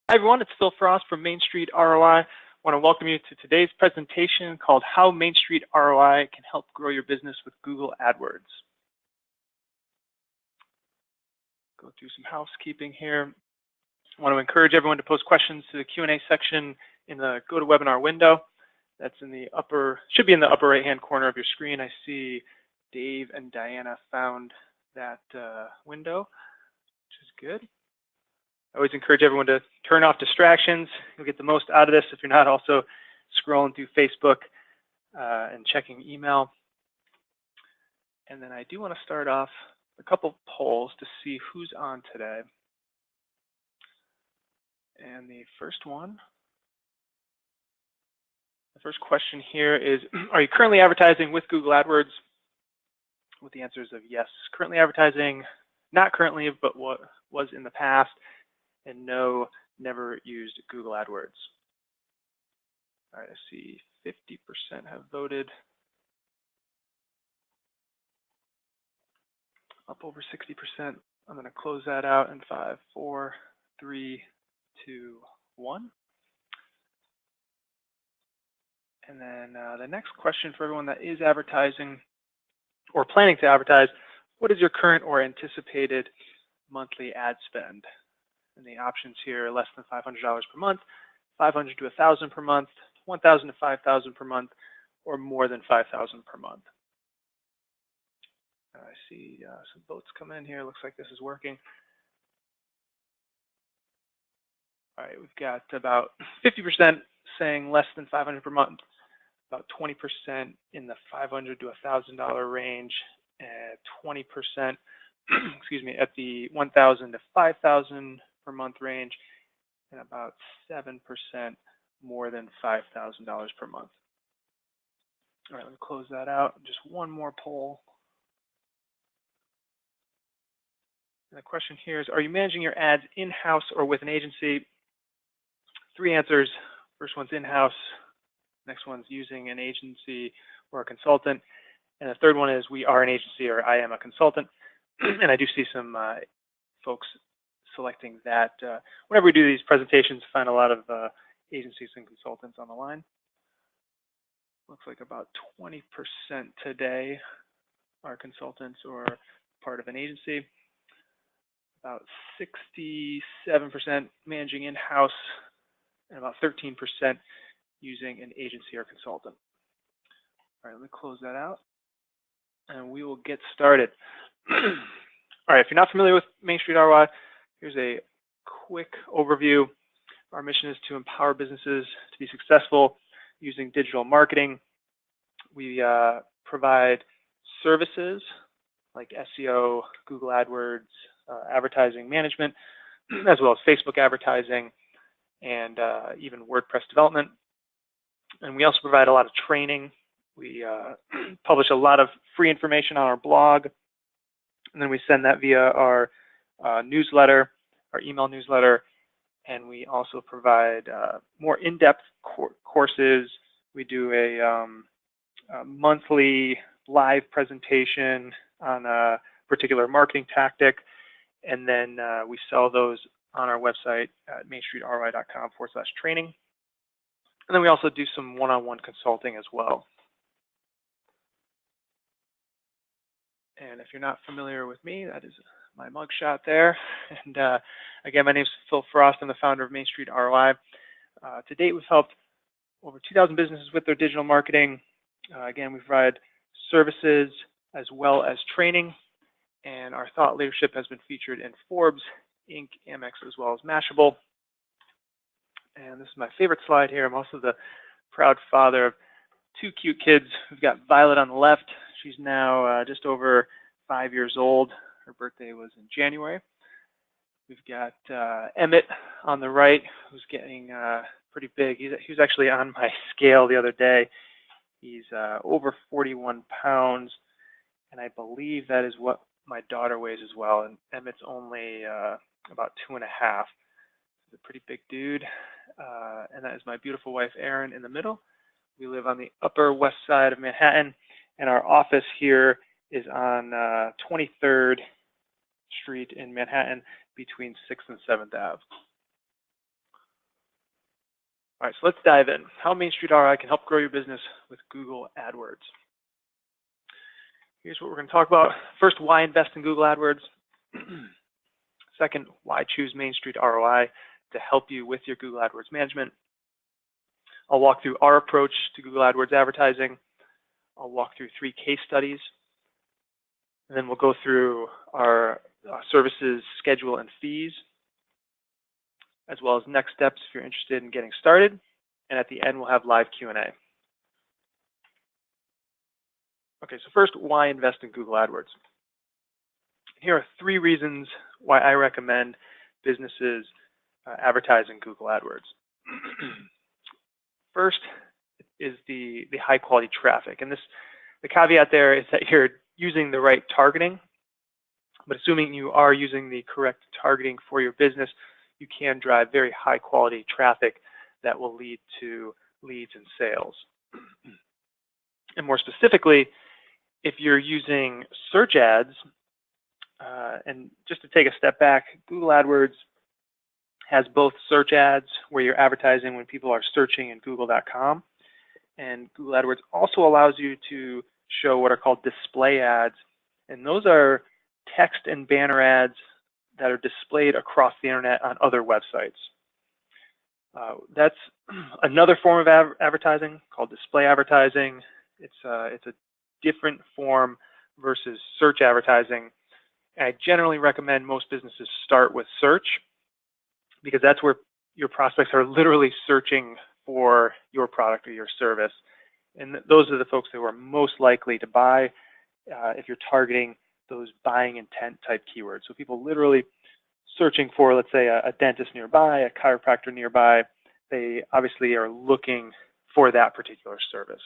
Hi everyone, it's Phil Frost from Main Street ROI. I want to welcome you to today's presentation called How Main Street ROI Can Help Grow Your Business with Google AdWords. Go through some housekeeping here. I want to encourage everyone to post questions to the Q&A section in the GoToWebinar window. That's in the should be in the upper right-hand corner of your screen. I see Dave and Diana found that window, which is good. I always encourage everyone to turn off distractions. You'll get the most out of this if you're not also scrolling through Facebook and checking email. And then I do want to start off a couple polls to see who's on today. And the first question here is, are you currently advertising with Google AdWords? With the answers of yes, currently advertising, not currently, but what was in the past, and no, never used Google AdWords. All right, I see 50% have voted. Up over 60%. I'm going to close that out in 5, 4, 3, 2, 1. And then the next question for everyone that is advertising or planning to advertise, what is your current or anticipated monthly ad spend? And the options here are less than $500 per month, $500 to $1,000 per month, $1,000 to $5,000 per month, or more than $5,000 per month. I see some votes come in here. Looks like this is working. All right, we've got about 50% saying less than $500 per month, about 20% in the $500 to $1,000 range, and 20%, excuse me, at the $1,000 to $5,000 per month range, and about 7% more than $5,000 per month. All right, let me close that out. Just one more poll. And the question here is, are you managing your ads in-house or with an agency? 3 answers. First one's in-house. Next one's using an agency or a consultant. And the third one is we are an agency or I am a consultant. And I do see some folks selecting that. Whenever we do these presentations, find a lot of agencies and consultants on the line. Looks like about 20% today are consultants or part of an agency. About 67% managing in-house, and about 13% using an agency or consultant. All right, let me close that out, and we will get started. All right, if you're not familiar with Main Street ROI, here's a quick overview. Our mission is to empower businesses to be successful using digital marketing. We provide services like SEO, Google AdWords, advertising management, as well as Facebook advertising, and even WordPress development. And we also provide a lot of training. We publish a lot of free information on our blog, and then we send that via our newsletter, our email newsletter, and we also provide more in-depth courses. We do a monthly live presentation on a particular marketing tactic, and then we sell those on our website at mainstreetroi.com/training. And then we also do some one-on-one consulting as well. And if you're not familiar with me, that is my mugshot there. And again, my name is Phil Frost. I'm the founder of Main Street ROI. To date, we've helped over 2,000 businesses with their digital marketing. Again, we provide services as well as training. And our thought leadership has been featured in Forbes, Inc., Amex, as well as Mashable. And this is my favorite slide here. I'm also the proud father of 2 cute kids. We've got Violet on the left. She's now just over 5 years old. Her birthday was in January. We've got Emmett on the right, who's getting pretty big. He was actually on my scale the other day. He's over 41 pounds, and I believe that is what my daughter weighs as well. And Emmett's only about 2.5. He's a pretty big dude. And that is my beautiful wife, Erin, in the middle. We live on the Upper West Side of Manhattan, and our office here is on 23rd Street in Manhattan between 6th and 7th Ave. All right, so let's dive in. How Main Street ROI can help grow your business with Google AdWords. Here's what we're going to talk about. First, why invest in Google AdWords? Second, why choose Main Street ROI to help you with your Google AdWords management. I'll walk through our approach to Google AdWords advertising. I'll walk through 3 case studies. And then we'll go through our services, schedule, and fees, as well as next steps if you're interested in getting started. And at the end, we'll have live Q&A. Okay, so first, why invest in Google AdWords? Here are 3 reasons why I recommend businesses advertise in Google AdWords. First is the high quality traffic. And the caveat there is that you're using the right targeting, but assuming you are using the correct targeting for your business, you can drive very high quality traffic that will lead to leads and sales. And more specifically, if you're using search ads, and just to take a step back, Google AdWords has both search ads where you're advertising when people are searching in google.com, and Google AdWords also allows you to show what are called display ads, and those are text and banner ads that are displayed across the internet on other websites. That's another form of advertising called display advertising. It's a different form versus search advertising. I generally recommend most businesses start with search because that's where your prospects are literally searching for your product or your service. And those are the folks who are most likely to buy if you're targeting those buying intent type keywords. So people literally searching for, let's say, a dentist nearby, a chiropractor nearby, they obviously are looking for that particular service.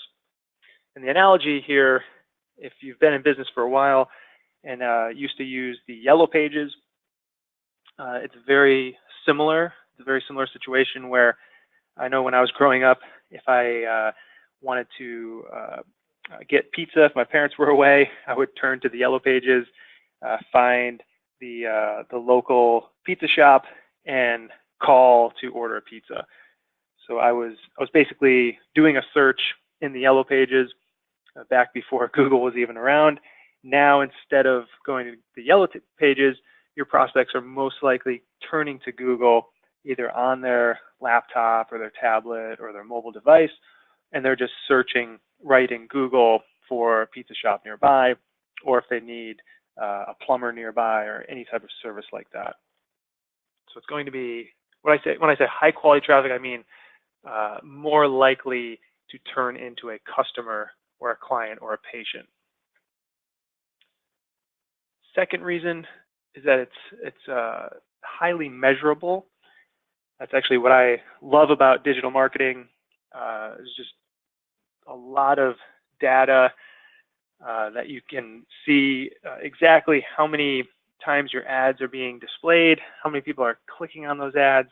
And the analogy here, if you've been in business for a while and used to use the yellow pages, it's very similar. It's a very similar situation where I know when I was growing up, if I wanted to get pizza, if my parents were away, I would turn to the yellow pages, find the local pizza shop, and call to order a pizza. So I was basically doing a search in the yellow pages back before Google was even around. Now, instead of going to the yellow pages, your prospects are most likely turning to Google either on their laptop or their tablet or their mobile device, and they're just searching right in Google for a pizza shop nearby, or if they need a plumber nearby or any type of service like that. So it's going to be, when I say high quality traffic, I mean more likely to turn into a customer or a client or a patient. Second reason is that it's highly measurable. That's actually what I love about digital marketing. There's just a lot of data that you can see exactly how many times your ads are being displayed, how many people are clicking on those ads,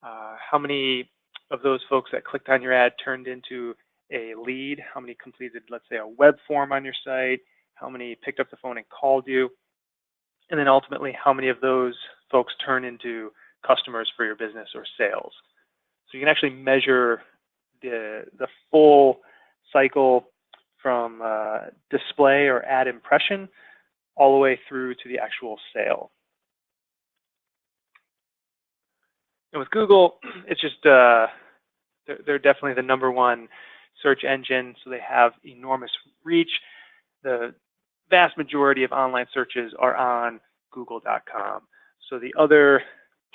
how many of those folks that clicked on your ad turned into a lead, how many completed, let's say, a web form on your site, how many picked up the phone and called you, and then ultimately how many of those folks turn into customers for your business or sales. So you can actually measure the full cycle from display or ad impression all the way through to the actual sale. And with Google, it's just, they're definitely the #1 search engine, so they have enormous reach. The vast majority of online searches are on google.com. So the other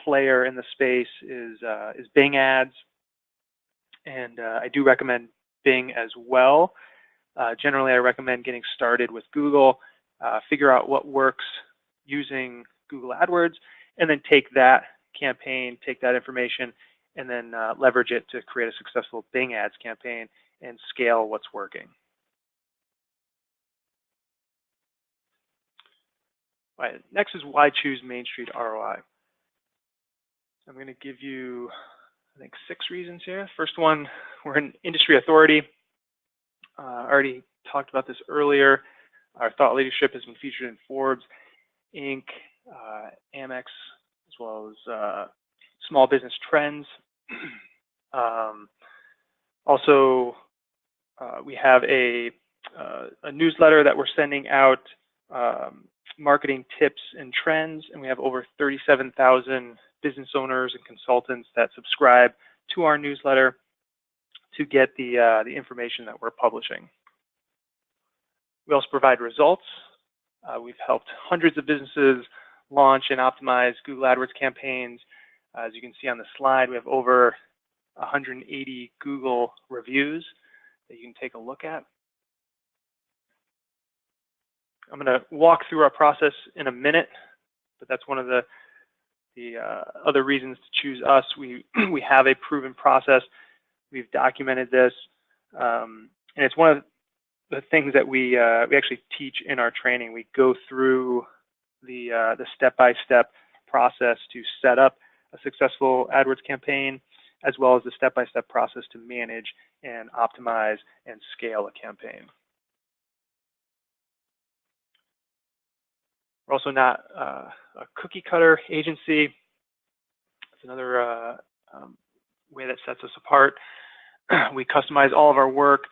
player in the space is Bing ads, and I do recommend Bing as well. Generally, I recommend getting started with Google, figure out what works using Google AdWords, and then take that campaign, take that information, and then leverage it to create a successful Bing ads campaign and scale what's working. All right, next is why choose Main Street ROI. I'm going to give you, I think, 6 reasons here. First one, we're an industry authority. I already talked about this earlier. Our thought leadership has been featured in Forbes, Inc., Amex, as well as Small Business Trends. Also, we have a newsletter that we're sending out, marketing tips and trends, and we have over 37,000 business owners and consultants that subscribe to our newsletter to get the information that we're publishing. We also provide results. We've helped hundreds of businesses launch and optimize Google AdWords campaigns. As you can see on the slide, we have over 180 Google reviews that you can take a look at. I'm going to walk through our process in a minute, but that's one of the other reasons to choose us. We have a proven process. We've documented this, and it's one of the things that we actually teach in our training. We go through the step-by-step process to set up a successful AdWords campaign, as well as the step-by-step process to manage and optimize and scale a campaign. We're also not a cookie cutter agency. It's another way that sets us apart. We customize all of our work.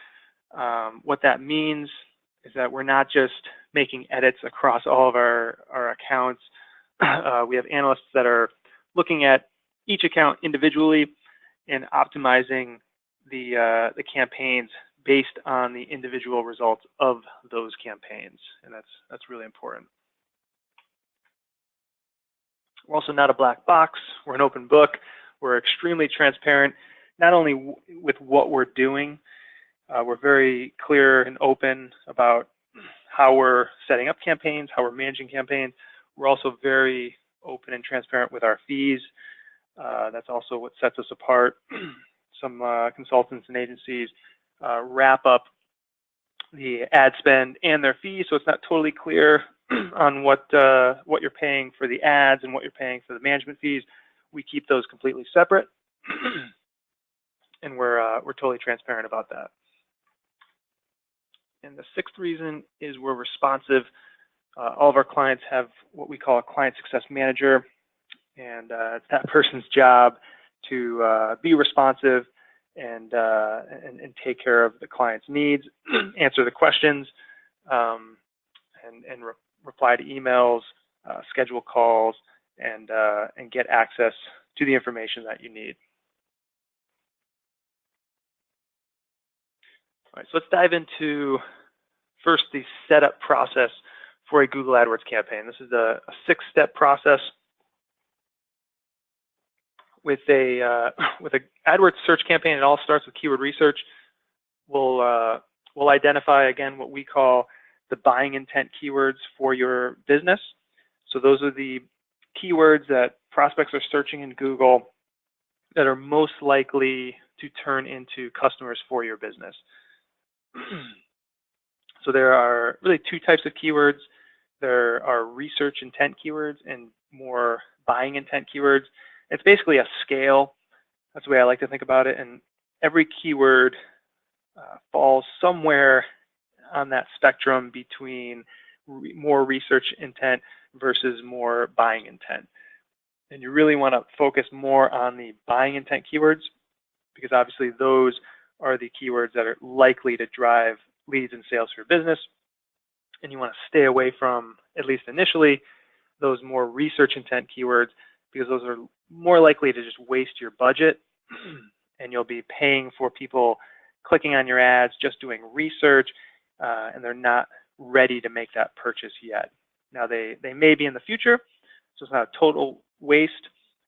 What that means is that we're not just making edits across all of our accounts. We have analysts that are looking at each account individually and optimizing the campaigns based on the individual results of those campaigns, and that's really important. We're also not a black box. We're an open book. We're extremely transparent, not only with what we're doing. We're very clear and open about how we're setting up campaigns, how we're managing campaigns. We're also very open and transparent with our fees. That's also what sets us apart. Some consultants and agencies wrap up the ad spend and their fees, so it's not totally clear on what you're paying for the ads and what you're paying for the management fees. We keep those completely separate, and we're totally transparent about that. And the sixth reason is we're responsive. All of our clients have what we call a client success manager, and it's that person's job to be responsive and take care of the client's needs, answer the questions, and reply to emails, schedule calls, and get access to the information that you need. All right, so let's dive into first the setup process for a Google AdWords campaign. This is a 6-step process. With a AdWords search campaign, it all starts with keyword research. We'll identify again what we call the buying intent keywords for your business. So those are the keywords that prospects are searching in Google that are most likely to turn into customers for your business. So there are really 2 types of keywords. There are research intent keywords and more buying intent keywords. It's basically a scale. That's the way I like to think about it. And every keyword falls somewhere on that spectrum between more research intent versus more buying intent. And you really want to focus more on the buying intent keywords, because obviously those are the keywords that are likely to drive leads and sales for your business. And you want to stay away from, at least initially, those more research intent keywords, because those are more likely to just waste your budget, and you'll be paying for people clicking on your ads, just doing research, and they're not ready to make that purchase yet. Now they may be in the future, so it's not a total waste,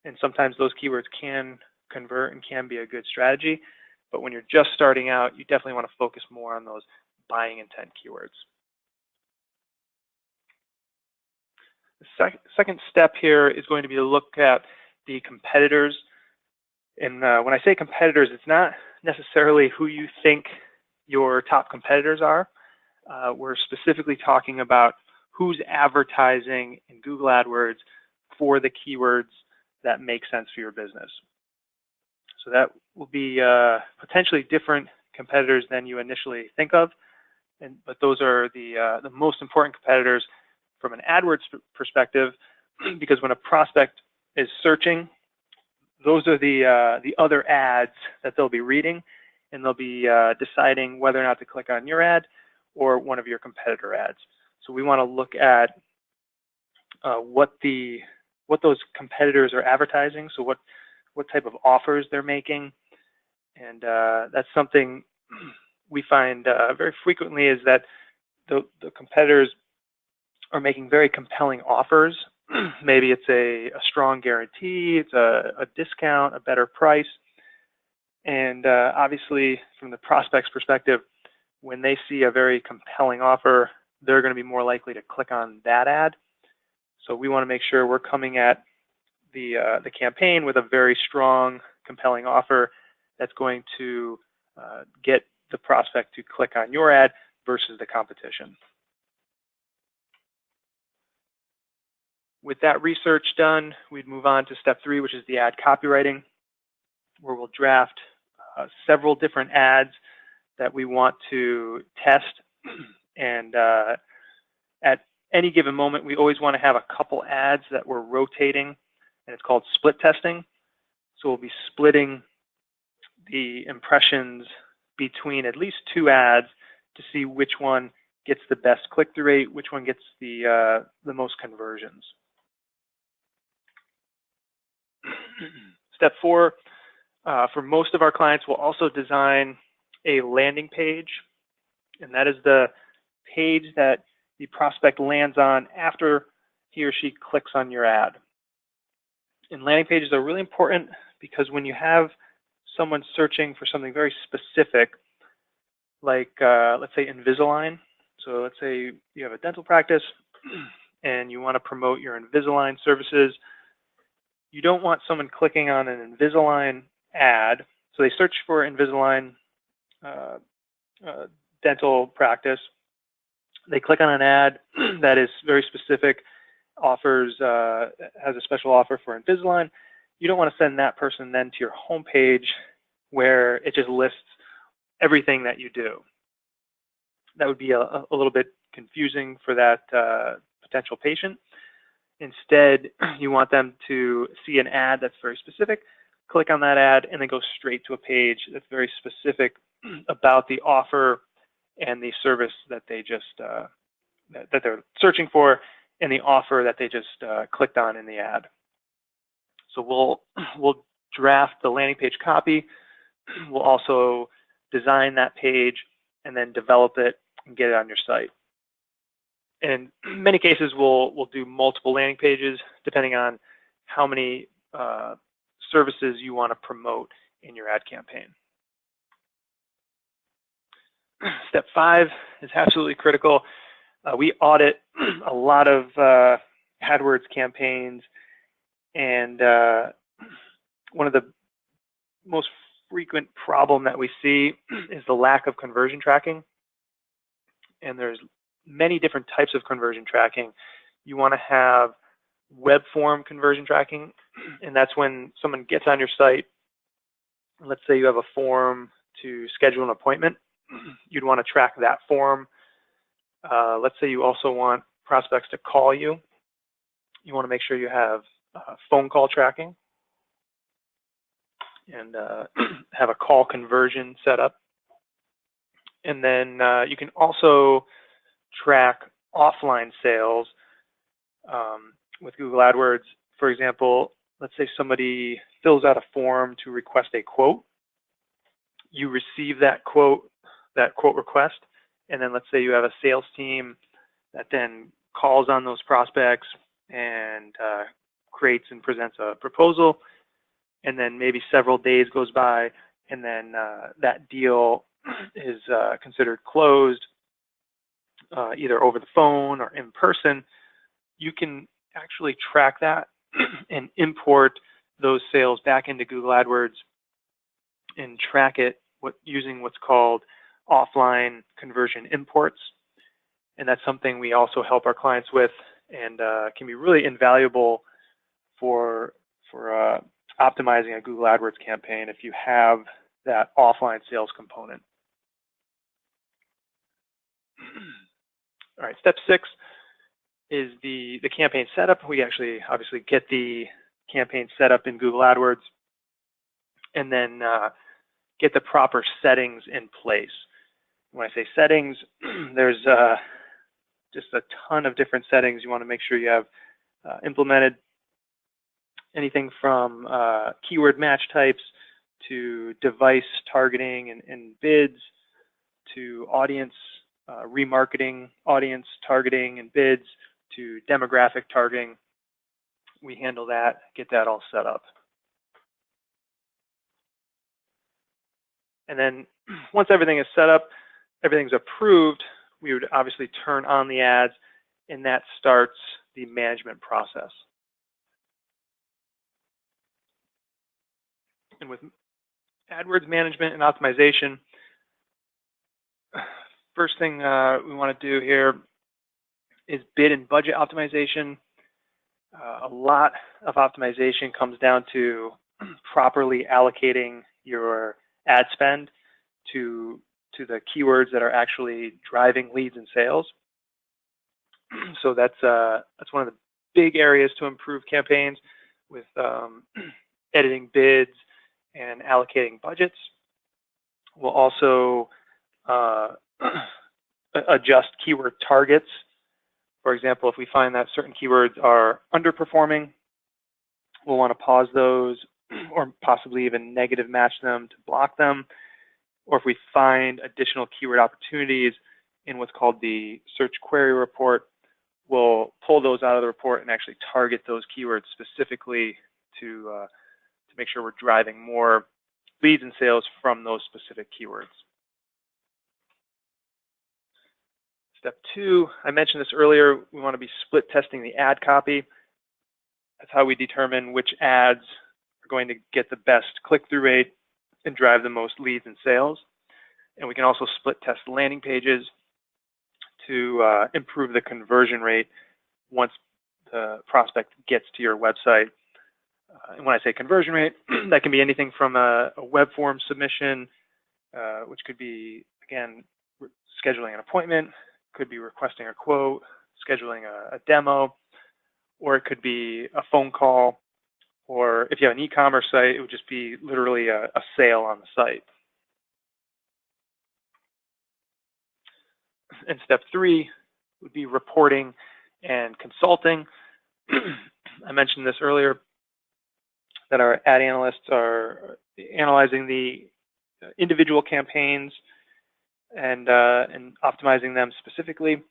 and sometimes those keywords can convert and can be a good strategy, but when you're just starting out, you definitely want to focus more on those buying intent keywords. The second step here is going to be to look at the competitors. And when I say competitors, it's not necessarily who you think your top competitors are. We're specifically talking about who's advertising in Google AdWords for the keywords that make sense for your business. So that will be potentially different competitors than you initially think of, but those are the most important competitors from an AdWords perspective, because when a prospect is searching, those are the other ads that they'll be reading, and they'll be deciding whether or not to click on your ad or one of your competitor ads. So we want to look at what those competitors are advertising, so what type of offers they're making, and that's something we find very frequently, is that the competitors are making very compelling offers. Maybe it's a strong guarantee, it's a discount, a better price, and obviously from the prospect's perspective, when they see a very compelling offer, they're going to be more likely to click on that ad. So we want to make sure we're coming at the campaign with a very strong, compelling offer that's going to get the prospect to click on your ad versus the competition. With that research done, we'd move on to step 3, which is the ad copywriting, where we'll draft several different ads that we want to test. And at any given moment, we always want to have a couple ads that we're rotating, and it's called split testing. So we'll be splitting the impressions between at least 2 ads to see which one gets the best click-through rate, which one gets the most conversions. Step 4, for most of our clients, we'll also design a landing page, and that is the page that the prospect lands on after he or she clicks on your ad. And landing pages are really important because when you have someone searching for something very specific, like let's say Invisalign. So let's say you have a dental practice and you want to promote your Invisalign services. You don't want someone clicking on an Invisalign ad. So they search for Invisalign dental practice. They click on an ad that is very specific, offers has a special offer for Invisalign. You don't want to send that person then to your homepage where it just lists everything that you do. That would be a little bit confusing for that potential patient. Instead, you want them to see an ad that's very specific, click on that ad, and then go straight to a page that's very specific about the offer and the service that they just that they're searching for, and the offer that they just clicked on in the ad. So we'll draft the landing page copy. We'll also design that page and then develop it and get it on your site. And in many cases, we'll do multiple landing pages depending on how many services you want to promote in your ad campaign. Step 5 is absolutely critical. We audit a lot of AdWords campaigns, and one of the most frequent problem that we see is the lack of conversion tracking. And there's many different types of conversion tracking. You want to have web form conversion tracking, and that's when someone gets on your site. Let's say you have a form to schedule an appointment. You'd want to track that form. Let's say you also want prospects to call you. You want to make sure you have phone call tracking and have a call conversion set up. And then you can also track offline sales with Google AdWords. For example, let's say somebody fills out a form to request a quote. You receive that quote request, and then let's say you have a sales team that then calls on those prospects and creates and presents a proposal, and then maybe several days goes by, and then that deal is considered closed, either over the phone or in person. You can actually track that and import those sales back into Google AdWords and track it using what's called offline conversion imports. And that's something we also help our clients with, and can be really invaluable for optimizing a Google AdWords campaign if you have that offline sales component. All right, step 6 is the campaign setup. We actually obviously get the campaign set up in Google AdWords. and then get the proper settings in place. When I say settings, there's just a ton of different settings you want to make sure you have implemented. Anything from keyword match types to device targeting and bids to audience remarketing, audience targeting and bids to demographic targeting. We handle that, get that all set up. And then once everything is set up, everything's approved, we would obviously turn on the ads, and that starts the management process. And with AdWords management and optimization, first thing we want to do here is bid and budget optimization. A lot of optimization comes down to properly allocating your ad spend to the keywords that are actually driving leads and sales. So that's one of the big areas to improve campaigns with editing bids and allocating budgets. We'll also adjust keyword targets. For example, if we find that certain keywords are underperforming, we'll want to pause those or possibly even negative match them to block them. Or if we find additional keyword opportunities in what's called the search query report, we'll pull those out of the report and actually target those keywords specifically to make sure we're driving more leads and sales from those specific keywords. Step 2, I mentioned this earlier, we want to be split testing the ad copy. That's how we determine which ads are going to get the best click-through rate and drive the most leads and sales. And we can also split test landing pages to improve the conversion rate once the prospect gets to your website. And when I say conversion rate, that can be anything from a web form submission, which could be, again, scheduling an appointment, could be requesting a quote, scheduling a demo, or it could be a phone call, or if you have an e-commerce site, it would just be literally a sale on the site. And step 3 would be reporting and consulting. I mentioned this earlier, that our ad analysts are analyzing the individual campaigns and optimizing them specifically.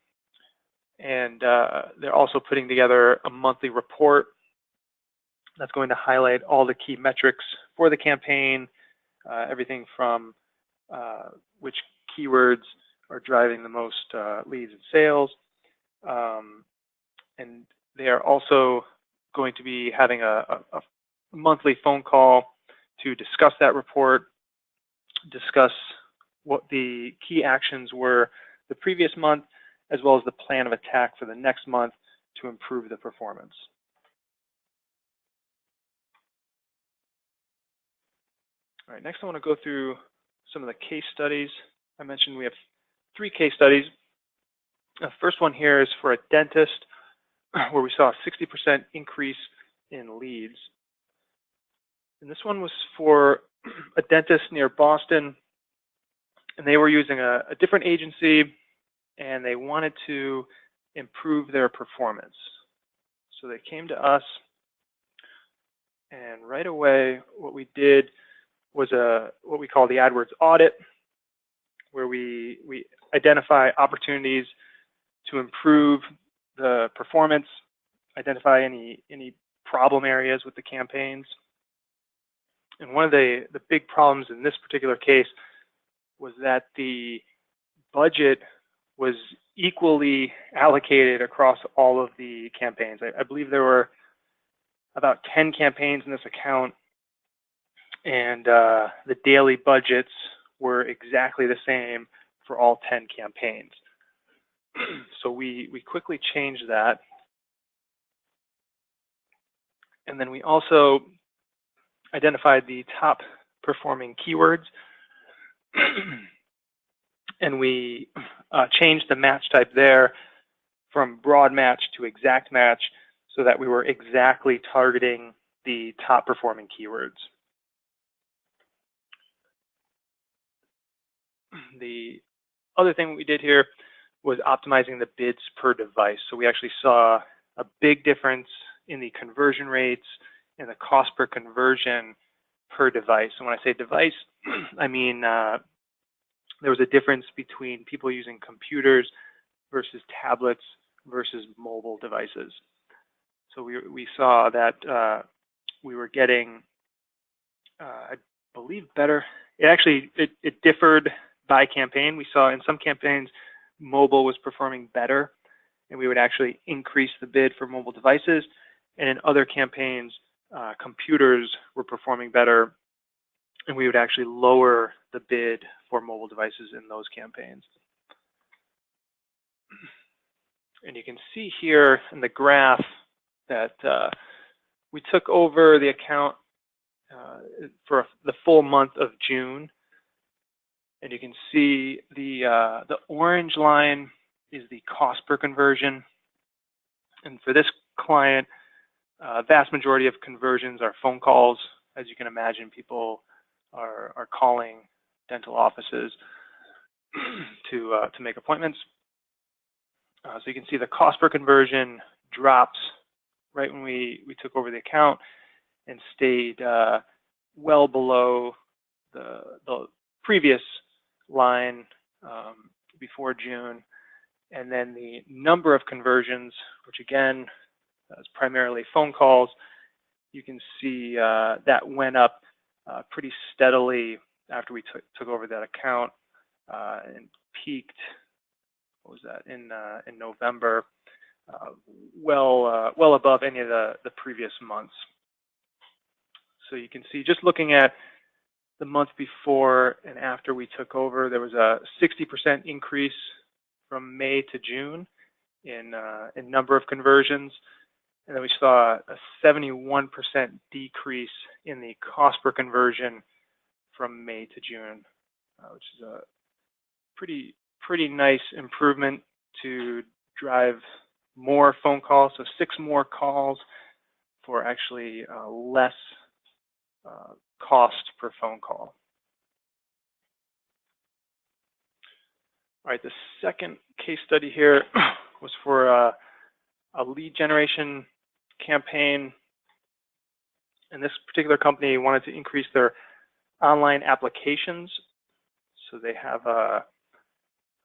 And they're also putting together a monthly report that's going to highlight all the key metrics for the campaign, everything from which keywords are driving the most leads and sales. And they are also going to be having a monthly phone call to discuss that report, discuss what the key actions were the previous month, as well as the plan of attack for the next month to improve the performance. All right, next I want to go through some of the case studies. I mentioned we have 3 case studies. The first one here is for a dentist where we saw a 60% increase in leads. And this one was for a dentist near Boston, and they were using a different agency, and they wanted to improve their performance. So they came to us, and right away what we did was what we call the AdWords audit, where we identify opportunities to improve the performance, identify any problem areas with the campaigns. And one of the big problems in this particular case was that the budget was equally allocated across all of the campaigns. I believe there were about 10 campaigns in this account, and the daily budgets were exactly the same for all 10 campaigns. So we quickly changed that. And then we also identified the top performing keywords, and we changed the match type there from broad match to exact match so that we were exactly targeting the top performing keywords. The other thing we did here was optimizing the bids per device. So we actually saw a big difference in the conversion rates and the cost per conversion per device. And when I say device, I mean there was a difference between people using computers versus tablets versus mobile devices. So we saw that we were getting, I believe, better. It differed by campaign. We saw in some campaigns mobile was performing better, and we would actually increase the bid for mobile devices. And in other campaigns, computers were performing better, and we would actually lower the bid for mobile devices in those campaigns. And you can see here in the graph that we took over the account for the full month of June. And you can see the orange line is the cost per conversion. And for this client, vast majority of conversions are phone calls. As you can imagine, people are calling dental offices to make appointments. So you can see the cost per conversion drops right when we took over the account and stayed well below the previous line before June. And then the number of conversions, which again is primarily phone calls, you can see that went up pretty steadily after we took over that account and peaked, what was that, in November, well above any of the previous months. So you can see, just looking at the month before and after we took over, there was a 60% increase from May to June in number of conversions. And then we saw a 71% decrease in the cost per conversion from May to June, which is a pretty nice improvement to drive more phone calls. So 6 more calls for actually less cost per phone call. All right, the second case study here was for a lead generation campaign. And this particular company wanted to increase their online applications. So they have a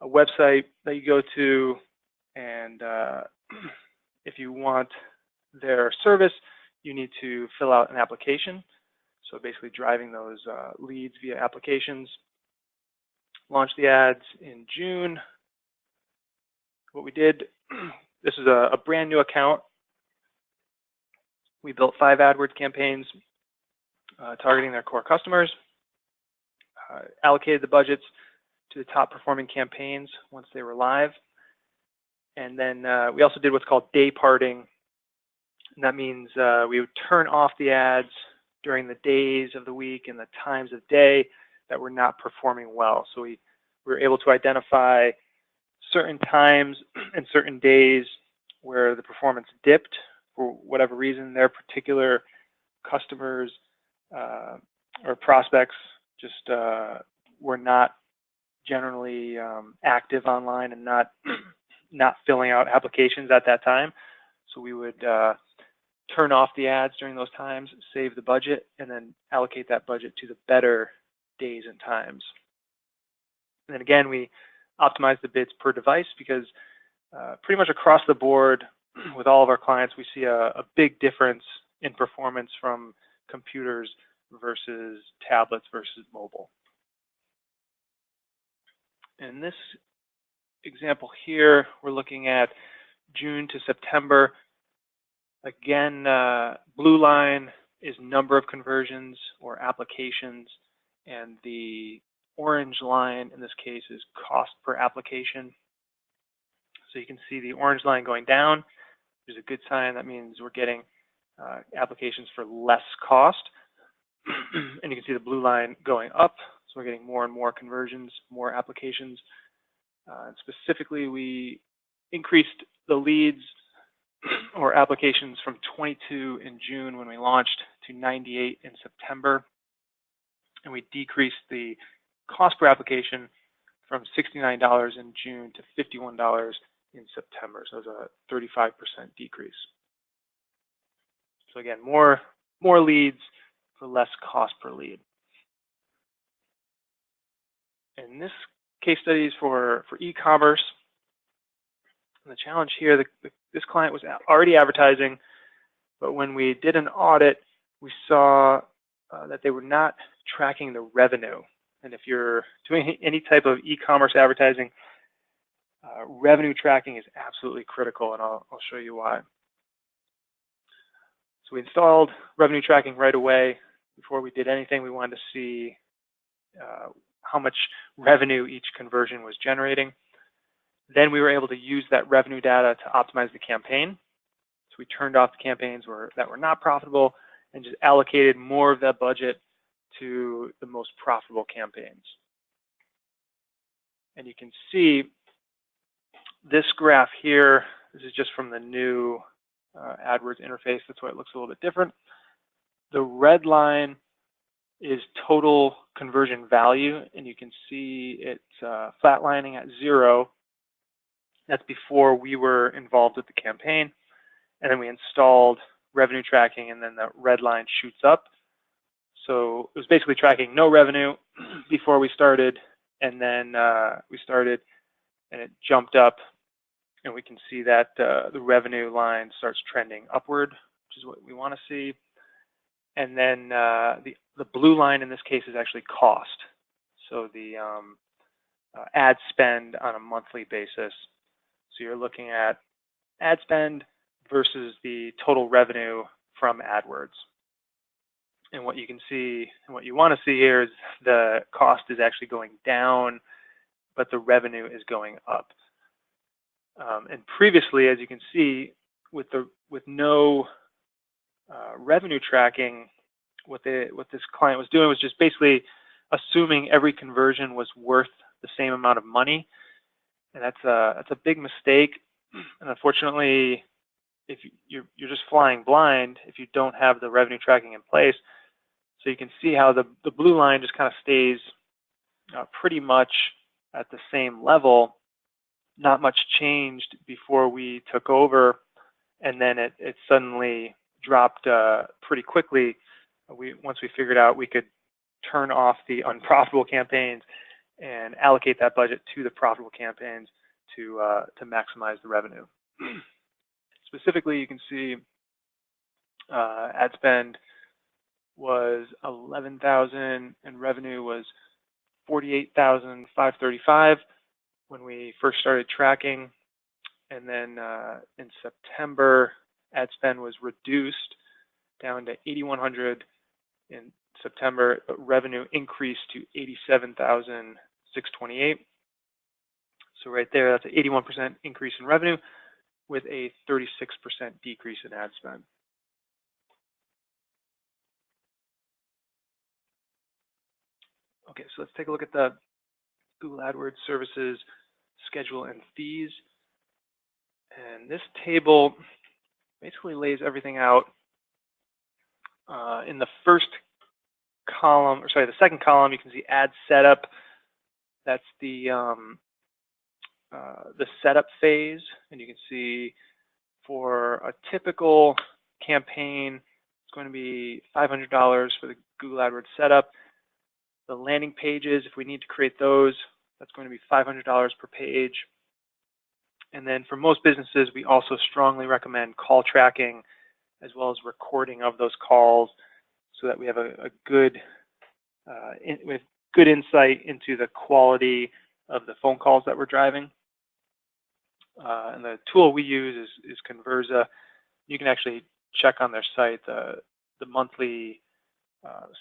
website that you go to, and if you want their service, you need to fill out an application. So basically driving those leads via applications. Launched the ads in June. What we did, this is a brand new account. We built 5 AdWords campaigns targeting their core customers, allocated the budgets to the top performing campaigns once they were live. And then we also did what's called day parting. And that means we would turn off the ads during the days of the week and the times of day that were not performing well. So we were able to identify certain times and certain days where the performance dipped for whatever reason. Their particular customers or prospects just were not generally active online and not filling out applications at that time. So we would turn off the ads during those times, save the budget, and then allocate that budget to the better days and times. And then again, we optimize the bids per device because pretty much across the board with all of our clients, we see a big difference in performance from computers versus tablets versus mobile. In this example here, we're looking at June to September. Again, blue line is number of conversions or applications, and the orange line in this case is cost per application. So you can see the orange line going down, which is a good sign. That means we're getting applications for less cost. And you can see the blue line going up, so we're getting more and more conversions, more applications. Specifically, we increased the leads or applications from 22 in June when we launched to 98 in September. And we decreased the cost per application from $69 in June to $51 in September. So it was a 35% decrease. So again, more leads for less cost per lead. And this case study is for e-commerce. And the challenge here, this client was already advertising, but when we did an audit, we saw that they were not tracking the revenue. And if you're doing any type of e-commerce advertising, revenue tracking is absolutely critical, and I'll show you why. So we installed revenue tracking right away. Before we did anything, we wanted to see how much revenue each conversion was generating. Then we were able to use that revenue data to optimize the campaign. So we turned off the campaigns that were not profitable and just allocated more of that budget to the most profitable campaigns. And you can see this graph here. This is just from the new AdWords interface. That's why it looks a little bit different. The red line is total conversion value, and you can see it's flatlining at 0. That's before we were involved with the campaign. And then we installed revenue tracking, and then the red line shoots up. So it was basically tracking no revenue before we started, and then we started, and it jumped up, and we can see that the revenue line starts trending upward, which is what we want to see. And then the blue line in this case is actually cost. So the ad spend on a monthly basis. So you're looking at ad spend versus the total revenue from AdWords. And what you can see, and what you want to see here is the cost is actually going down, but the revenue is going up. And previously, as you can see, with no revenue tracking, what this client was doing was just basically assuming every conversion was worth the same amount of money, and that's a big mistake. And unfortunately, if you're just flying blind if you don't have the revenue tracking in place. So you can see how the blue line just kind of stays pretty much at the same level. Not much changed before we took over, and then it suddenly dropped pretty quickly. Once we figured out we could turn off the unprofitable campaigns and allocate that budget to the profitable campaigns to maximize the revenue. Specifically, you can see ad spend was $11,000 and revenue was $48,535 when we first started tracking. And then in September, ad spend was reduced down to $8,100 in September, but revenue increased to $87,628. So right there, that's an 81% increase in revenue with a 36% decrease in ad spend. Okay, so let's take a look at the Google AdWords services schedule and fees. And this table basically lays everything out. In the first column, or sorry, the second column, you can see ad setup. That's the setup phase, and you can see for a typical campaign, it's going to be $500 for the Google AdWords setup. The landing pages, if we need to create those, that's going to be $500 per page. And then for most businesses, we also strongly recommend call tracking as well as recording of those calls so that we have a good insight into the quality of the phone calls that we're driving. And the tool we use is Conversa. You can actually check on their site. The monthly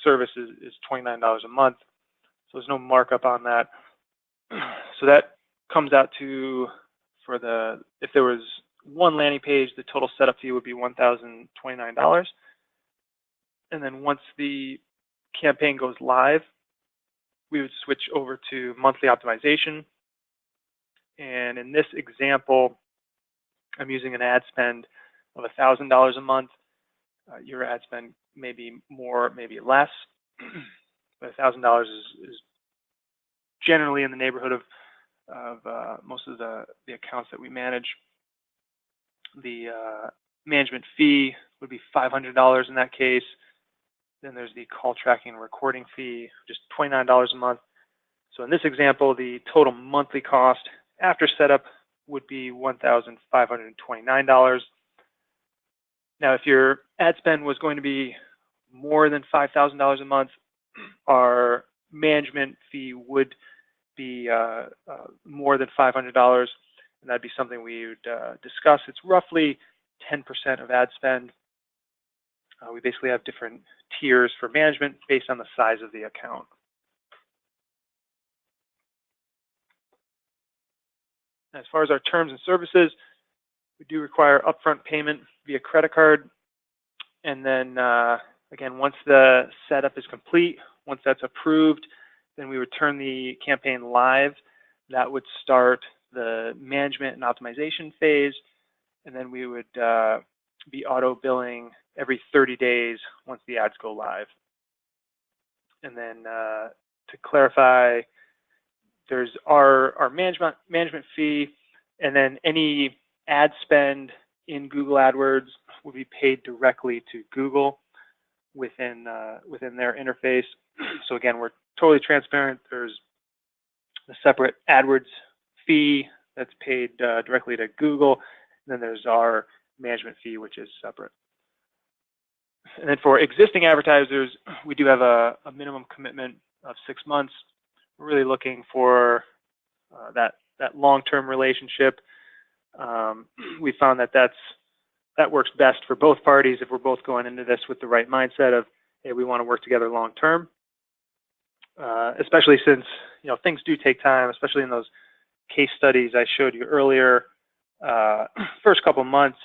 service is $29 a month, so there's no markup on that. So that comes out to, if there was one landing page, the total setup fee would be $1,029. And then once the campaign goes live, we would switch over to monthly optimization. And in this example, I'm using an ad spend of $1,000 a month. Your ad spend may be more, maybe less, but $1,000 is generally in the neighborhood of most of the accounts that we manage. The management fee would be $500 in that case. Then there's the call tracking and recording fee, just $29 a month. So in this example, the total monthly cost after setup would be $1,529. Now, if your ad spend was going to be more than $5,000 a month, our management fee would be more than $500, and that'd be something we would discuss. It's roughly 10% of ad spend. We basically have different tiers for management based on the size of the account. As far as our terms and services, we do require upfront payment via credit card. And then, again, once the setup is complete, once that's approved, then we would turn the campaign live. That would start the management and optimization phase. And then we would be auto billing every 30 days once the ads go live. And then to clarify, there's our management fee, and then any ad spend in Google AdWords will be paid directly to Google within their interface. So again, we're totally transparent. There's a separate AdWords fee that's paid directly to Google, and then there's our management fee, which is separate. And then for existing advertisers, we do have a minimum commitment of 6 months. We're really looking for that long-term relationship. We found that works best for both parties if we're both going into this with the right mindset of, hey, we want to work together long-term. Especially since things do take time, especially in those case studies I showed you earlier. First couple months,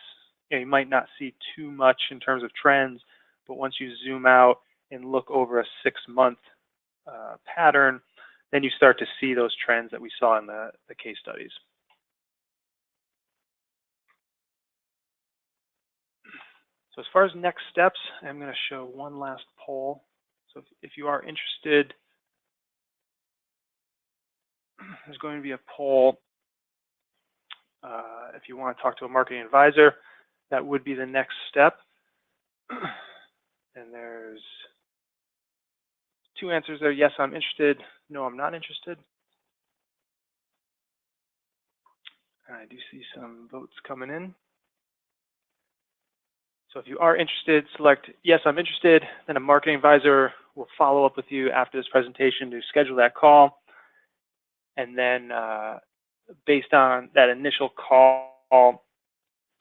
you might not see too much in terms of trends, but once you zoom out and look over a 6-month pattern, then you start to see those trends that we saw in the case studies. So as far as next steps, I'm going to show one last poll. So if you are interested, there's going to be a poll. If you want to talk to a marketing advisor, that would be the next step. And there's 2 answers there. Yes, I'm interested. No, I'm not interested. And I do see some votes coming in. So if you are interested, select yes, I'm interested. Then a marketing advisor will follow up with you after this presentation to schedule that call. And then based on that initial call,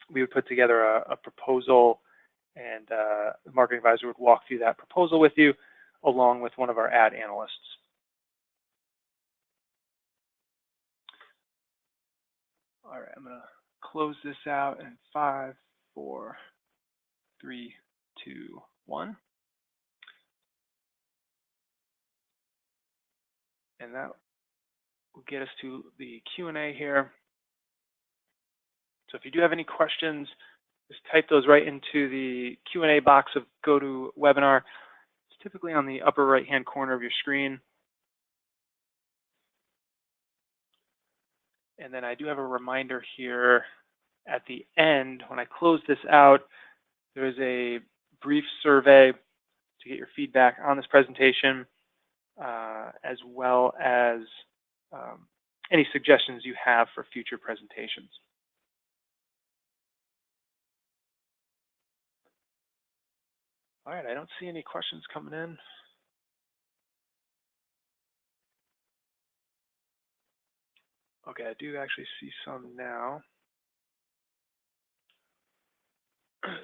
we would put together a proposal, and the marketing advisor would walk through that proposal with you along with one of our ad analysts. All right, I'm going to close this out in 5, 4, 3, 2, 1. And that will get us to the Q&A here. So if you do have any questions, just type those right into the Q&A box of GoToWebinar. It's typically on the upper right-hand corner of your screen. And then I do have a reminder here at the end. When I close this out, there is a brief survey to get your feedback on this presentation, as well as any suggestions you have for future presentations. All right, I don't see any questions coming in. Okay, I do actually see some now.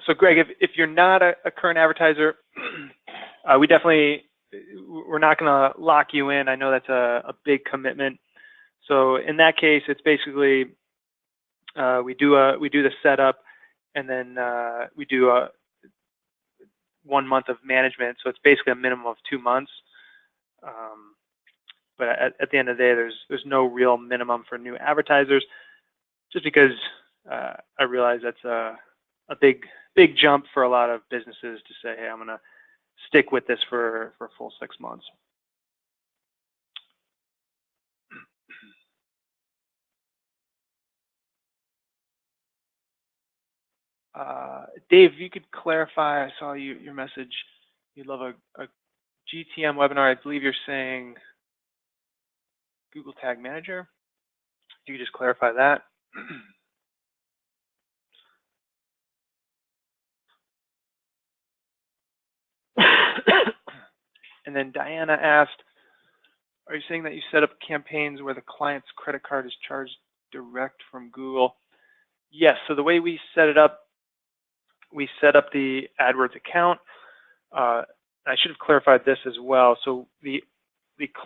So Greg, if you're not a current advertiser, we're not going to lock you in. I know that's a big commitment. So in that case, it's basically we do the setup, and then we do 1 month of management. So it's basically a minimum of 2 months. But at the end of the day, there's no real minimum for new advertisers, just because I realize that's a big jump for a lot of businesses to say, hey, I'm going to stick with this for a full 6 months. Dave, if you could clarify, I saw your message. You'd love a GTM webinar. I believe you're saying Google Tag Manager. If you could just clarify that. And then Diana asked, are you saying that you set up campaigns where the client's credit card is charged direct from Google? Yes, so the way we set it up, we set up the AdWords account. I should have clarified this as well. So the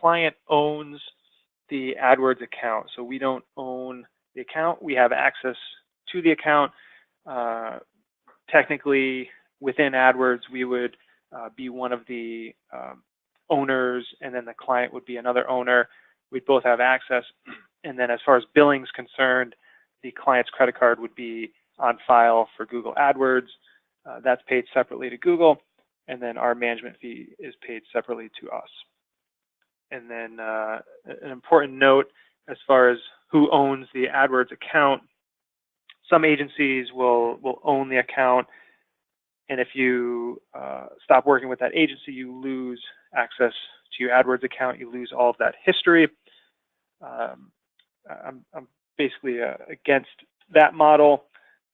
client owns the AdWords account. So we don't own the account. We have access to the account. Technically, within AdWords, we would be one of the owners, and then the client would be another owner. We'd both have access. And then as far as billing is concerned, the client's credit card would be on file for Google AdWords. That's paid separately to Google. And then our management fee is paid separately to us. And then an important note as far as who owns the AdWords account, some agencies will own the account, and if you stop working with that agency, you lose access to your AdWords account, you lose all of that history. I'm basically against that model.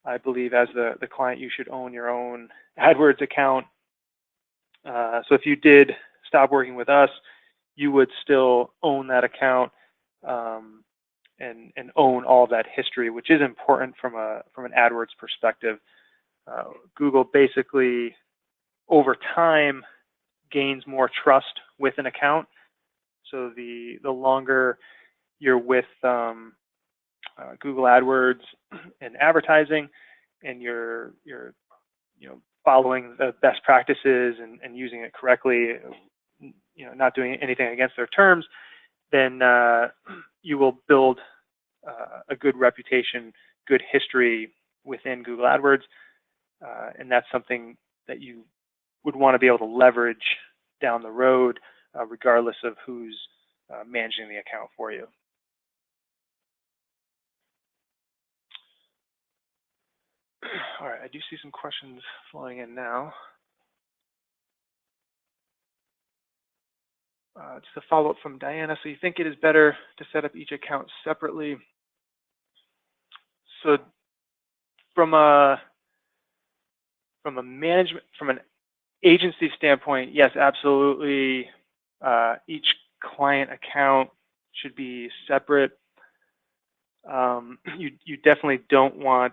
I believe as the client, you should own your own AdWords account. So if you did stop working with us, you would still own that account and own all of that history, which is important from an AdWords perspective. Google basically, over time, gains more trust with an account. So the longer you're with Google AdWords and advertising, and you're following the best practices and using it correctly, not doing anything against their terms, then you will build a good reputation, good history within Google AdWords, and that's something that you would want to be able to leverage down the road, regardless of who's managing the account for you. All right, I do see some questions flowing in now. Just a follow-up from Diana. So you think it is better to set up each account separately? So from an agency standpoint, yes, absolutely. Each client account should be separate. You definitely don't want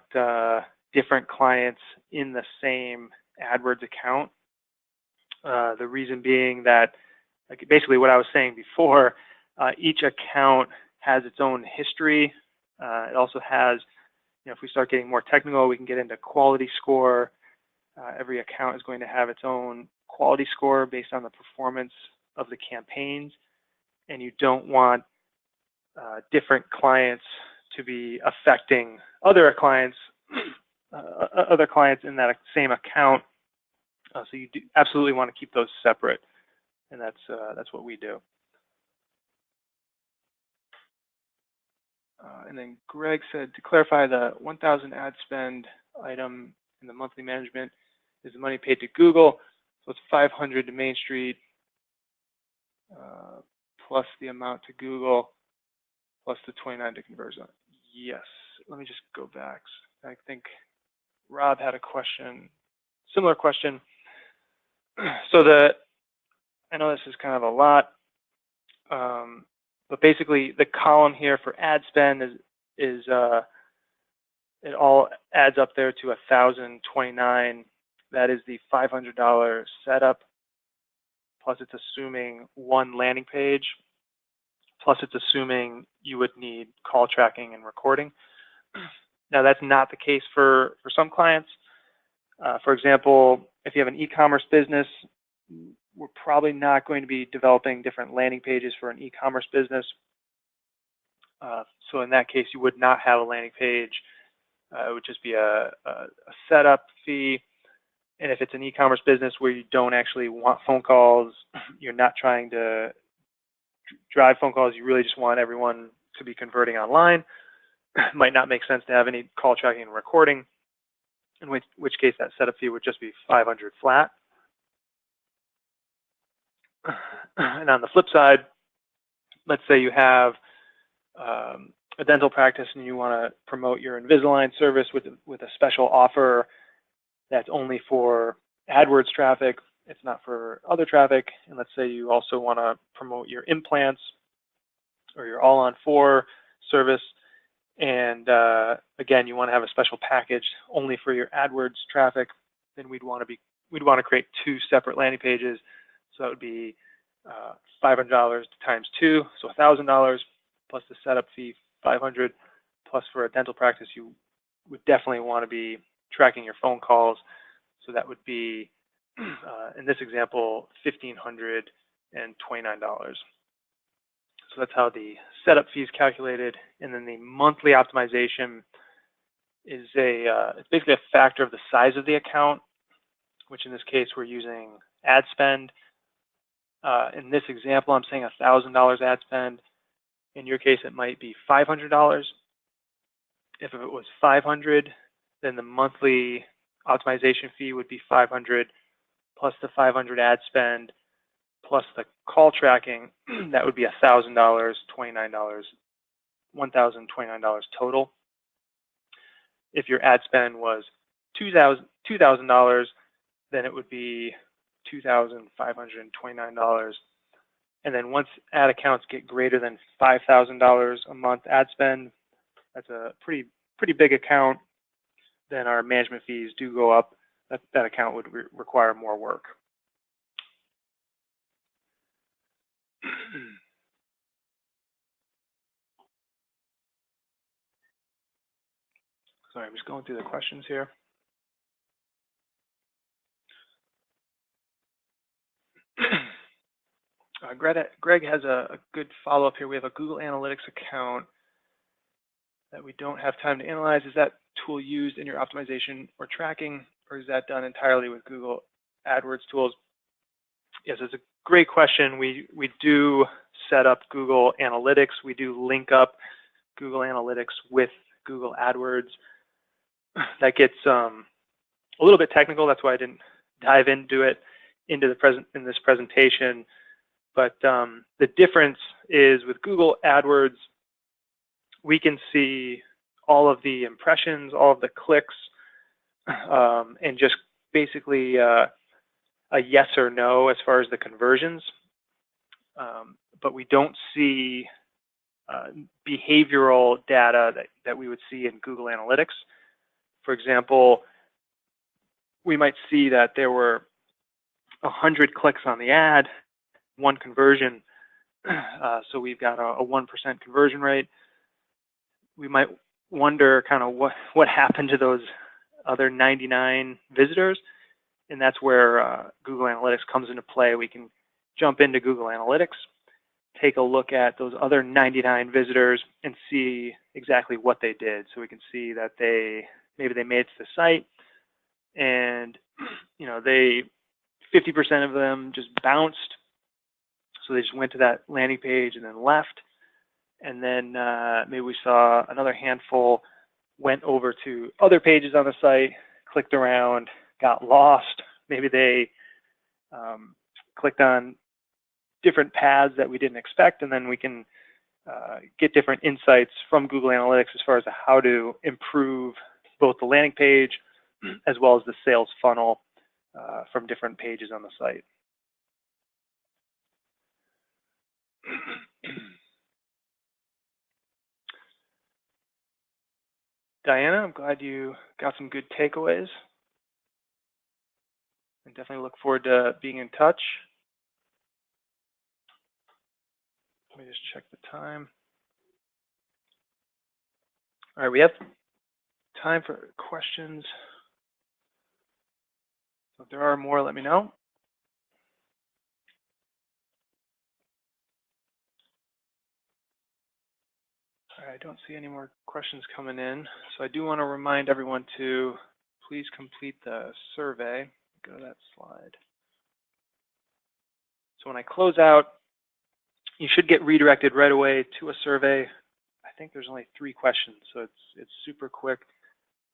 different clients in the same AdWords account. The reason being that, like basically what I was saying before, each account has its own history. It also has, if we start getting more technical, we can get into quality score. Every account is going to have its own quality score based on the performance of the campaigns, and you don't want different clients to be affecting other clients in that same account. So you do absolutely want to keep those separate, and that's what we do. And then Greg said, to clarify, the 1,000 ad spend item in the monthly management is the money paid to Google, so it's 500 to Main Street plus the amount to Google plus the 29 to conversion. Yes, let me just go back. I think Rob had a question, similar question. So I know this is kind of a lot, but basically the column here for ad spend is it all adds up there to 1,029. That is the $500 setup, plus it's assuming one landing page, plus it's assuming you would need call tracking and recording. Now that's not the case for some clients. For example, if you have an e-commerce business, we're probably not going to be developing different landing pages for an e-commerce business. So in that case, you would not have a landing page. It would just be a setup fee. And if it's an e-commerce business where you don't actually want phone calls, you're not trying to drive phone calls, you really just want everyone to be converting online, it might not make sense to have any call tracking and recording. in which case that setup fee would just be $500 flat. And on the flip side, let's say you have a dental practice and you want to promote your Invisalign service with a special offer that's only for AdWords traffic. It's not for other traffic. And let's say you also want to promote your implants or your all-on-4 service. And again, you want to have a special package only for your AdWords traffic. Then we'd want to create 2 separate landing pages. So that would be $500 times 2, so $1,000 plus the setup fee, $500, plus for a dental practice, you would definitely want to be tracking your phone calls. So that would be, in this example, $1,529. So that's how the setup fee is calculated. And then the monthly optimization is it's basically a factor of the size of the account, which in this case we're using ad spend. In this example, I'm saying $1,000 ad spend. In your case, it might be $500. If it was $500, then the monthly optimization fee would be $500 plus the $500 ad spend plus the call tracking. That would be $1,000, $1,029 total. If your ad spend was $2,000, then it would be $2,529. And then once ad accounts get greater than $5,000 a month ad spend, that's a pretty big account, then our management fees do go up. That account would require more work. Sorry, I'm just going through the questions here. Greg has a good follow-up here. We have a Google Analytics account that we don't have time to analyze. Is that tool used in your optimization or tracking, or is that done entirely with Google AdWords tools? Yes, it's a great question. We do set up Google Analytics. We do link up Google Analytics with Google AdWords. That gets a little bit technical. That's why I didn't dive into it in this presentation. But the difference is with Google AdWords, we can see all of the impressions, all of the clicks, and just basically a yes or no as far as the conversions. But we don't see behavioral data that we would see in Google Analytics. For example, we might see that there were 100 clicks on the ad, 1 conversion, so we've got a 1% conversion rate. We might wonder kind of what happened to those other 99 visitors, and that's where Google Analytics comes into play. We can jump into Google Analytics, take a look at those other 99 visitors and see exactly what they did. So we can see that maybe they made it to the site, and 50% of them just bounced. So they just went to that landing page and then left. And then maybe we saw another handful went over to other pages on the site, clicked around, got lost. Maybe they clicked on different paths that we didn't expect, and then we can get different insights from Google Analytics as far as how to improve both the landing page as well as the sales funnel from different pages on the site. Diana, I'm glad you got some good takeaways. I definitely look forward to being in touch. Let me just check the time. All right, we have time for questions. So if there are more, let me know. All right, I don't see any more questions coming in. So I do want to remind everyone to please complete the survey. Go to that slide. So when I close out, you should get redirected right away to a survey. I think there's only 3 questions, so it's super quick.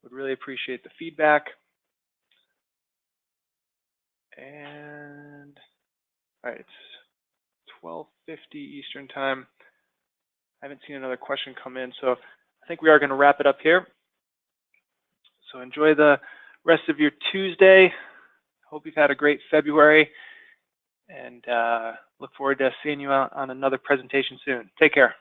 Would really appreciate the feedback. And all right, it's 12:50 Eastern time. I haven't seen another question come in, so I think we are going to wrap it up here. So enjoy the rest of your Tuesday. Hope you've had a great February, and look forward to seeing you on another presentation soon. Take care.